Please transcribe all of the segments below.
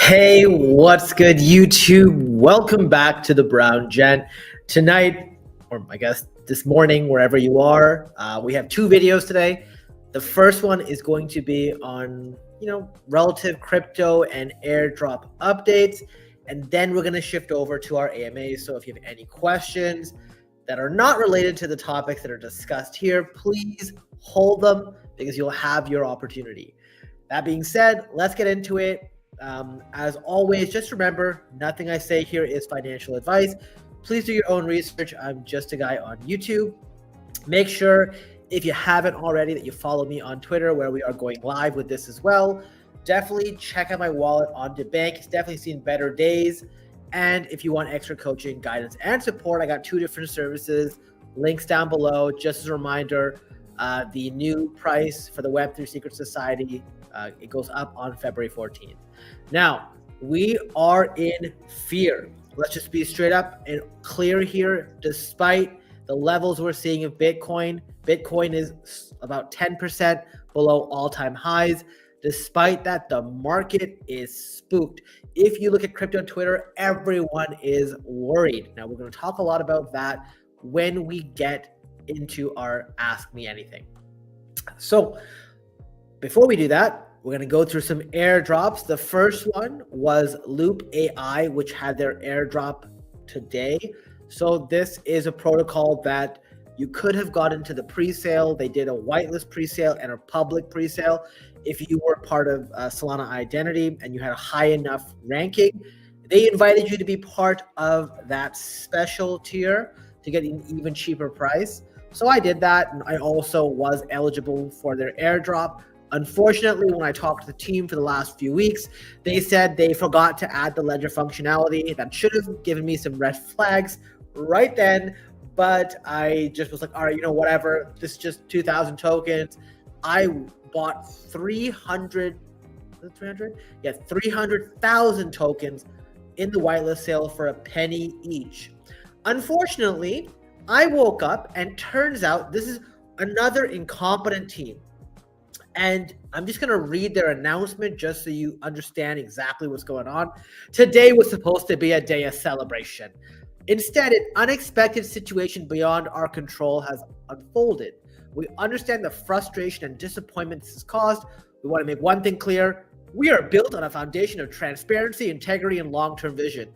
Hey, what's good, YouTube? Welcome back to the Brown Gent. Tonight, or I guess this morning, wherever you are, we have two videos today. The first one is going to be on, relative crypto and airdrop updates. And then we're going to shift over to our AMA. So if you have any questions that are not related to the topics that are discussed here, please hold them because you'll have your opportunity. That being said, let's get into it. As always, just remember, nothing I say here is financial advice. Please do your own research. I'm just a guy on YouTube. Make sure, if you haven't already, that you follow me on Twitter, where we are going live with this as well. Definitely check out my wallet on DeBank. It's definitely seen better days. And if you want extra coaching, guidance, and support, I got two different services. Links down below. Just as a reminder, the new price for the Web3 Secret Society, it goes up on February 14th. Now, we are in fear. Let's just be straight up and clear here. Despite the levels we're seeing of Bitcoin is about 10% below all-time highs. Despite that, the market is spooked. If you look at crypto Twitter, everyone is worried. Now, we're going to talk a lot about that when we get into our Ask Me Anything. So, before we do that, we're going to go through some airdrops. The first one was Loop AI, which had their airdrop today. So this is a protocol that you could have got into the pre-sale. They did a whitelist pre-sale and a public pre-sale. If you were part of Solana Identity and you had a high enough ranking, they invited you to be part of that special tier to get an even cheaper price. So I did that, and I also was eligible for their airdrop. Unfortunately, when I talked to the team for the last few weeks, they said they forgot to add the ledger functionality. That should have given me some red flags right then, but I just was like, all right, whatever. This is just 2,000 tokens. I bought 300,000 tokens in the whitelist sale for a penny each. Unfortunately, I woke up and turns out this is another incompetent team. And I'm just going to read their announcement just so you understand exactly what's going on. Today was supposed to be a day of celebration. Instead, an unexpected situation beyond our control has unfolded. We understand the frustration and disappointment this has caused. We want to make one thing clear. We are built on a foundation of transparency, integrity, and long-term vision.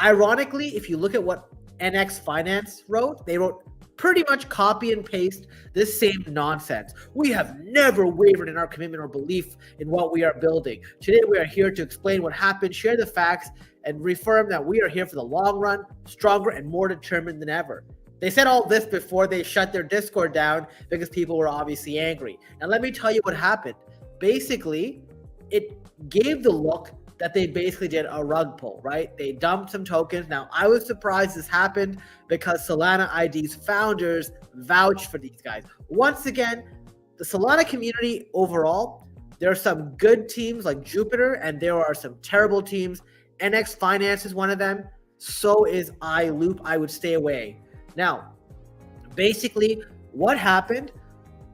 Ironically, if you look at what NX Finance wrote, they wrote pretty much copy and paste this same nonsense. We have never wavered in our commitment or belief in what we are building. Today, we are here to explain what happened, share the facts, and reaffirm that we are here for the long run, stronger and more determined than ever. They said all this before they shut their Discord down because people were obviously angry. And let me tell you what happened. Basically, it gave the look that they basically did a rug pull, right? They dumped some tokens. Now, I was surprised this happened because Solana ID's founders vouched for these guys. Once again, the Solana community overall, there are some good teams like Jupiter, and there are some terrible teams. NX Finance is one of them. So is iLoop. I would stay away. Now, basically, what happened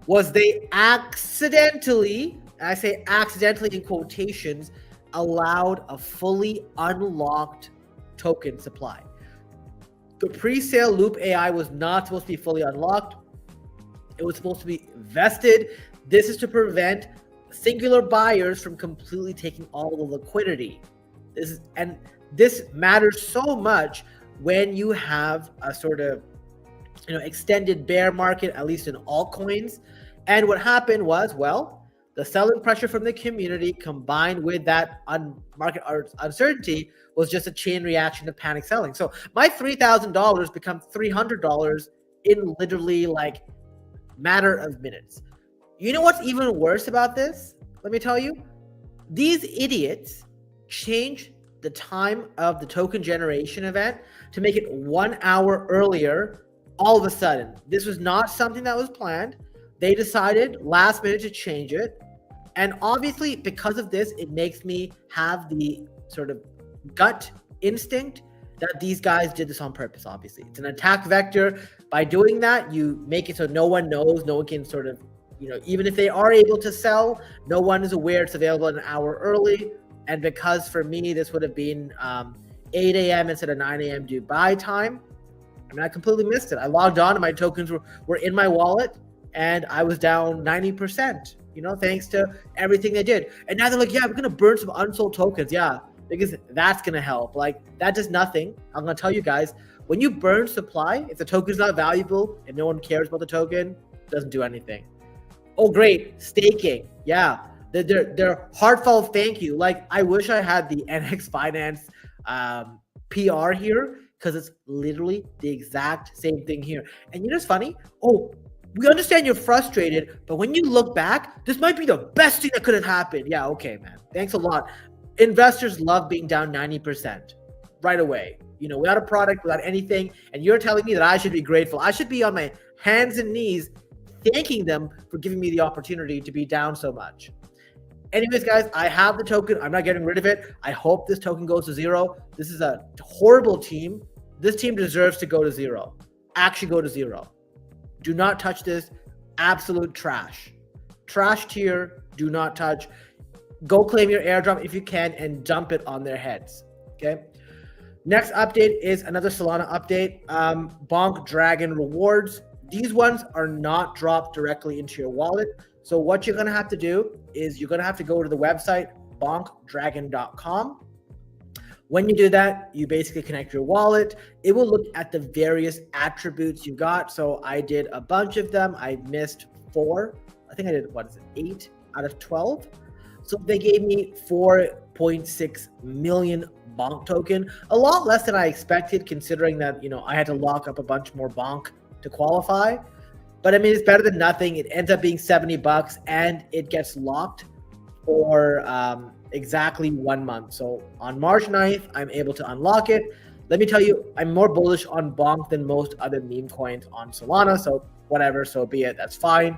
was they accidentally, and I say accidentally in quotations, allowed a fully unlocked token supply. The pre-sale Loop AI was not supposed to be fully unlocked. It was supposed to be vested. This is to prevent singular buyers from completely taking all the liquidity. This matters so much when you have a sort of extended bear market, at least in altcoins. And what happened was, the selling pressure from the community combined with that market uncertainty was just a chain reaction of panic selling. So my $3,000 become $300 in literally like matter of minutes. You know what's even worse about this? Let me tell you. These idiots changed the time of the token generation event to make it 1 hour earlier all of a sudden. This was not something that was planned. They decided last minute to change it. And obviously, because of this, it makes me have the sort of gut instinct that these guys did this on purpose, obviously. It's an attack vector. By doing that, you make it so no one knows, no one can sort of, even if they are able to sell, no one is aware it's available an hour early. And because for me, this would have been 8 a.m. instead of 9 a.m. Dubai time, I mean, I completely missed it. I logged on and my tokens were in my wallet and I was down 90%, thanks to everything they did. And now they're like, yeah, we're going to burn some unsold tokens. Yeah, because that's going to help. Like, that does nothing. I'm going to tell you guys, when you burn supply, if the token's not valuable and no one cares about the token, it doesn't do anything. Oh, great. Staking. Yeah. Their heartfelt thank you. Like, I wish I had the NX Finance PR here, because it's literally the exact same thing here. And it's funny. Oh, we understand you're frustrated, but when you look back, this might be the best thing that could have happened. Yeah, okay, man. Thanks a lot. Investors love being down 90% right away. Without a product, without anything. And you're telling me that I should be grateful. I should be on my hands and knees thanking them for giving me the opportunity to be down so much. Anyways, guys, I have the token. I'm not getting rid of it. I hope this token goes to zero. This is a horrible team. This team deserves to go to zero. Actually go to zero. Do not touch this. Absolute trash. Trash tier. Do not touch. Go claim your airdrop if you can and dump it on their heads. Okay. Next update is another Solana update. Bonk Dragon rewards. These ones are not dropped directly into your wallet. So what you're going to have to do is you're going to have to go to the website, bonkdragon.com. When you do that, you basically connect your wallet. It will look at the various attributes you got. So I did a bunch of them. I missed 4. I think I did, 8 out of 12. So they gave me 4.6 million Bonk token. A lot less than I expected, considering that, I had to lock up a bunch more Bonk to qualify. But I mean, it's better than nothing. It ends up being $70 and it gets locked for exactly 1 month. So on March 9th, I'm able to unlock it. Let me tell you, I'm more bullish on Bonk than most other meme coins on Solana. So whatever, so be it. That's fine.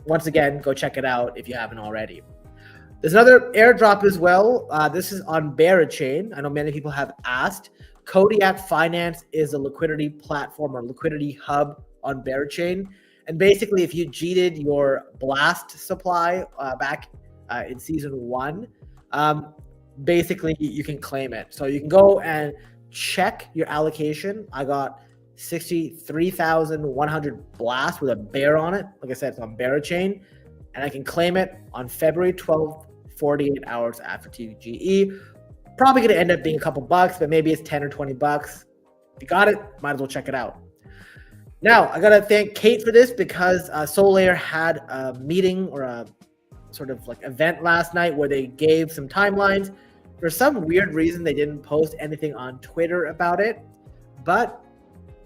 Once again, go check it out if you haven't already. There's another airdrop as well. This is on Berachain. I know many people have asked. Kodiak Finance is a liquidity platform or liquidity hub on Berachain. And basically, if you cheated your blast supply back in season 1, basically you can claim it. So you can go and check your allocation. I got 63,100 blast with a bear on it. Like I said, it's on Berachain, and I can claim it on February 12th, 48 hours after TGE. Probably going to end up being a couple bucks, but maybe it's 10 or 20 bucks. If you got it, might as well check it out. Now, I got to thank Kate for this because Solayer had a meeting or a sort of like event last night where they gave some timelines. For some weird reason, they didn't post anything on Twitter about it, but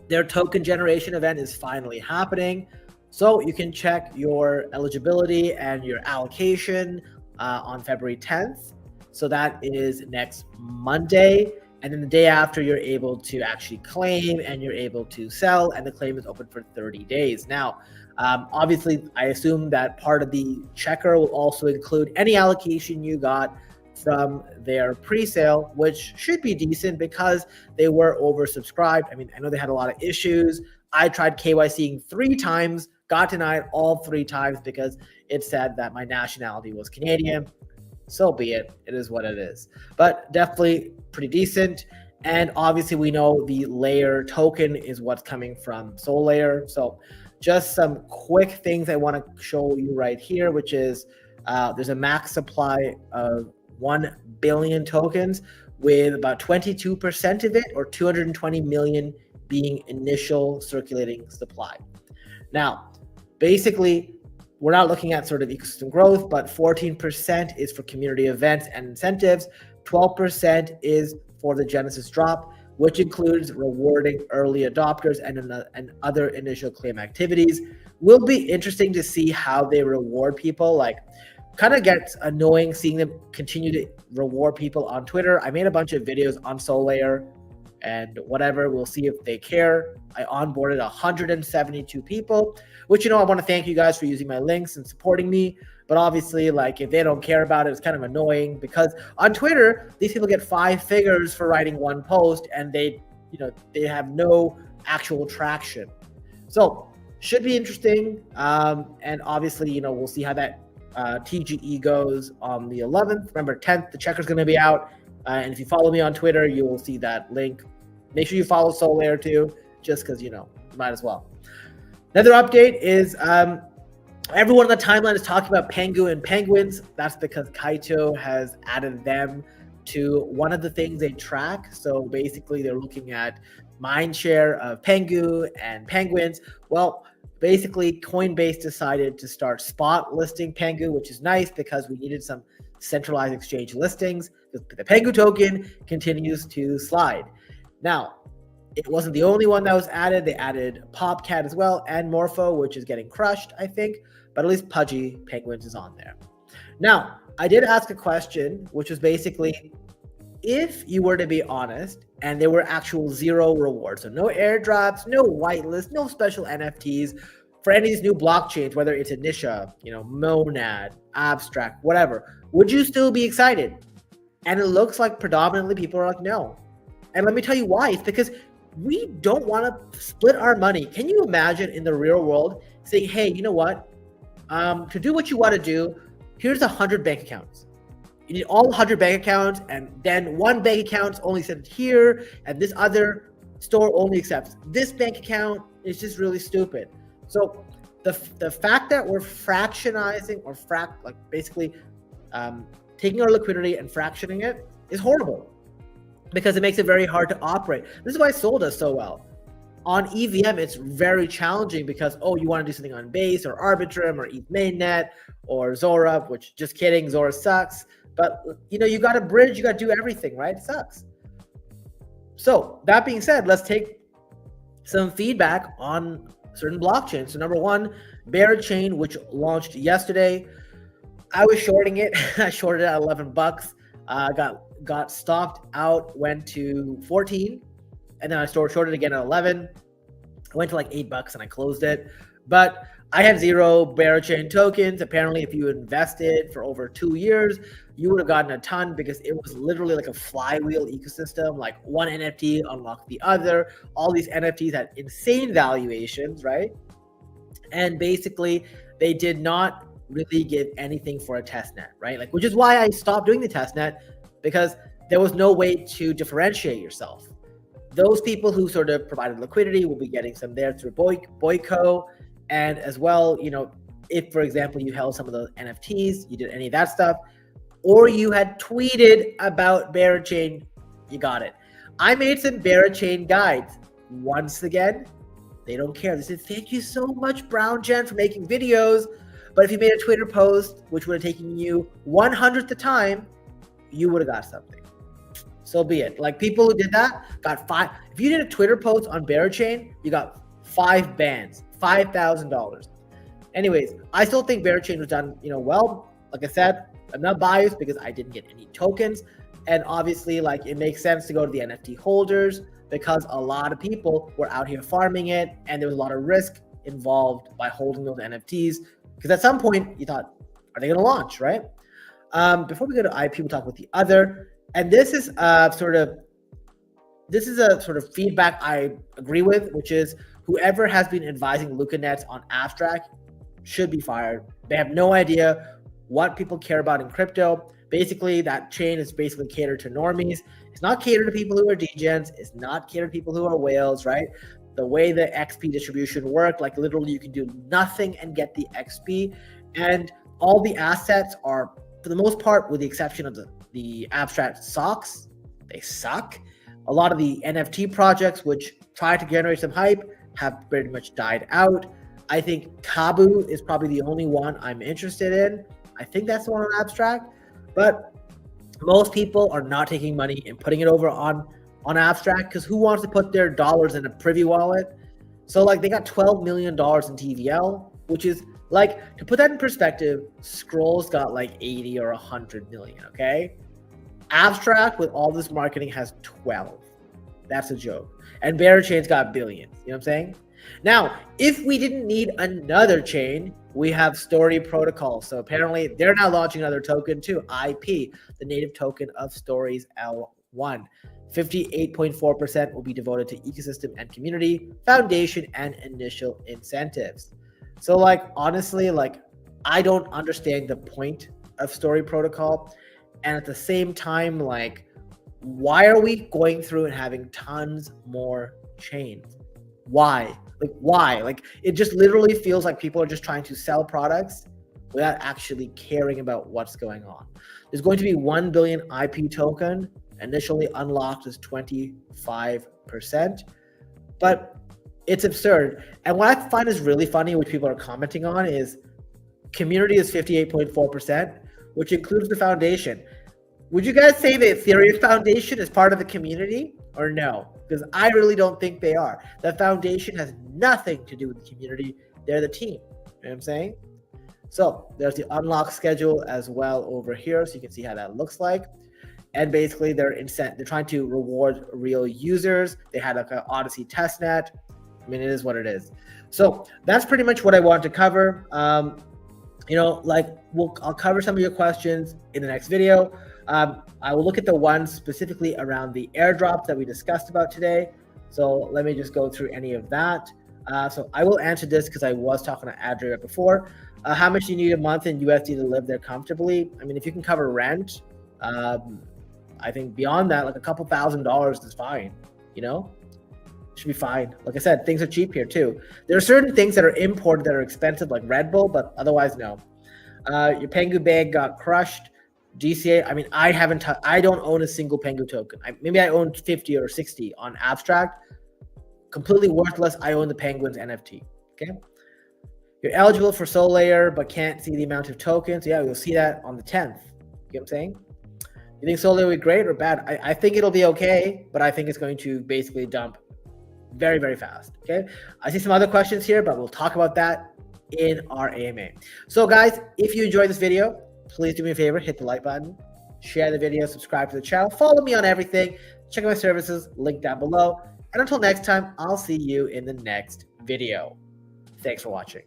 their token generation event is finally happening. So you can check your eligibility and your allocation on February 10th. So that is next Monday. And then the day after, you're able to actually claim and you're able to sell, and the claim is open for 30 days. Now, obviously, I assume that part of the checker will also include any allocation you got from their pre-sale, which should be decent because they were oversubscribed. I mean, I know they had a lot of issues. I tried KYCing 3 times, got denied all 3 times because it said that my nationality was Canadian. So be it. It is what it is. But definitely pretty decent. And obviously we know the layer token is what's coming from Solayer. So just some quick things I want to show you right here, which is there's a max supply of 1 billion tokens, with about 22% of it, or 220 million, being initial circulating supply. Now, basically, we're not looking at sort of ecosystem growth, but 14% is for community events and incentives. 12% is for the Genesis drop, which includes rewarding early adopters and other initial claim activities. Will be interesting to see how they reward people. Like, kind of gets annoying seeing them continue to reward people on Twitter. I made a bunch of videos on Solayer and whatever. We'll see if they care. I onboarded 172 people, which, I want to thank you guys for using my links and supporting me. But obviously, like, if they don't care about it, it's kind of annoying, because on Twitter, these people get 5 figures for writing 1 post, and they have no actual traction. So should be interesting. And obviously, we'll see how that TGE goes on the 11th. Remember, 10th, the checker's going to be out. And if you follow me on Twitter, you will see that link. Make sure you follow Solayer too, just because, might as well. Another update is everyone on the timeline is talking about Pengu and penguins. That's because Kaito has added them to one of the things they track. So basically, they're looking at mind share of Pengu and penguins. Well, basically, Coinbase decided to start spot listing Pengu, which is nice because we needed some centralized exchange listings. The Pengu token continues to slide. Now, it wasn't the only one that was added. They added Popcat as well and Morpho, which is getting crushed, I think. But at least Pudgy Penguins is on there. Now, I did ask a question, which was basically, if you were to be honest and there were actual zero rewards, so no airdrops, no whitelist, no special NFTs for any of these new blockchains, whether it's Inisha, Monad, Abstract, whatever, would you still be excited? And it looks like predominantly people are like, no. And let me tell you why. It's because we don't want to split our money. Can you imagine in the real world saying, hey, you know what? To do what you want to do, here's 100 bank accounts. You need all 100 bank accounts, and then one bank account only sent here, and this other store only accepts this bank account. Is just really stupid. So the fact that we're fractionizing or basically taking our liquidity and fractioning it is horrible, because it makes it very hard to operate. This is why Sol does so well. On EVM, it's very challenging because, you want to do something on Base or Arbitrum or ETH mainnet or Zora, which, just kidding, Zora sucks. But, you got to bridge, you got to do everything, right? It sucks. So that being said, let's take some feedback on certain blockchains. So number one, Berachain, which launched yesterday. I was shorting it. I shorted it at $11. Got stopped out, went to 14, and then I shorted again at 11. I went to like $8 and I closed it. But I had 0 Berachain tokens. Apparently, if you invested for over 2 years, you would have gotten a ton, because it was literally like a flywheel ecosystem. Like one NFT unlocked the other. All these NFTs had insane valuations, right? And basically, they did not really give anything for a testnet, right? Like, which is why I stopped doing the testnet, because there was no way to differentiate yourself. Those people who sort of provided liquidity will be getting some there through Boyco. And as well, if, for example, you held some of those NFTs, you did any of that stuff, or you had tweeted about Berachain, you got it. I made some Berachain guides. Once again, they don't care. They said, thank you so much, Brown Jen, for making videos. But if you made a Twitter post, which would have taken you 1/100th the time, you would have got something. So be it. Like, people who did that got 5. If you did a Twitter post on Berachain, you got 5 bans, $5,000. Anyways, I still think Berachain was done, well. Like I said, I'm not biased because I didn't get any tokens. And obviously, like, it makes sense to go to the NFT holders, because a lot of people were out here farming it, and there was a lot of risk involved by holding those NFTs. Because at some point, you thought, are they going to launch, right? Before we go to IP, we'll talk about the other. And this is a sort of feedback I agree with, which is whoever has been advising LucaNets on Abstract should be fired. They have no idea what people care about in crypto. Basically, that chain is basically catered to normies. It's not catered to people who are degens. It's not catered to people who are whales, right? The way the XP distribution worked, like literally you can do nothing and get the XP. And all the assets are, for the most part, with the exception of the Abstract socks, they suck. A lot of the NFT projects, which try to generate some hype, have pretty much died out. I think Kabu is probably the only one I'm interested in. I think that's the one on Abstract. But most people are not taking money and putting it over on Abstract, because who wants to put their dollars in a Privy wallet? So like, they got $12 million in TVL, which is like, to put that in perspective, Scrolls got like 80 or 100 million, okay? Abstract with all this marketing has 12. That's a joke. And Berachain's got billions, you know what I'm saying? Now, if we didn't need another chain, we have Story Protocol. So apparently they're now launching another token too, IP, the native token of Stories L1. 58.4% will be devoted to ecosystem and community, foundation, and initial incentives. So like, honestly, like, I don't understand the point of story protocol. And at the same time, like, why are we going through and having tons more chains? Why? Like, why? Like, it just literally feels like people are just trying to sell products without actually caring about what's going on. There's going to be 1 billion IP token, initially unlocked as 25%, but it's absurd. And what I find is really funny, which people are commenting on, is community is 58.4%, which includes the foundation. Would you guys say the Ethereum Foundation is part of the community or no? Because I really don't think they are. The foundation has nothing to do with the community. They're the team. You know what I'm saying? So there's the unlock schedule as well over here, so you can see how that looks like. And basically they're trying to reward real users. They had like an Odyssey testnet. I mean, it is what it is. So that's pretty much what I want to cover. You know, like I'll cover some of your questions in the next video. I will look at the ones specifically around the airdrops that we discussed about today. So let me just go through any of that. So I will answer this because I was talking to Adria before. How much do you need a month in USD to live there comfortably? I mean, if you can cover rent, I think beyond that, like a couple $1,000s is fine, you know? Should be fine. Like I said, things are cheap here too. There are certain things that are imported that are expensive, like Red Bull, but otherwise, no. Your Pengu bag got crushed. GCA, I mean, I don't own a single Pengu token. Maybe I own 50 or 60 on Abstract. Completely worthless. I own the Penguins NFT, okay? You're eligible for Solayer, but can't see the amount of tokens. Yeah, we'll see that on the 10th. You know what I'm saying? You think Solayer will be great or bad? I think it'll be okay, but I think it's going to basically dump very, very fast, okay? I see some other questions here, but we'll talk about that in our AMA. So guys, if you enjoyed this video, please do me a favor, hit the like button, share the video, subscribe to the channel, follow me on everything, check out my services, link down below. And until next time, I'll see you in the next video. Thanks for watching.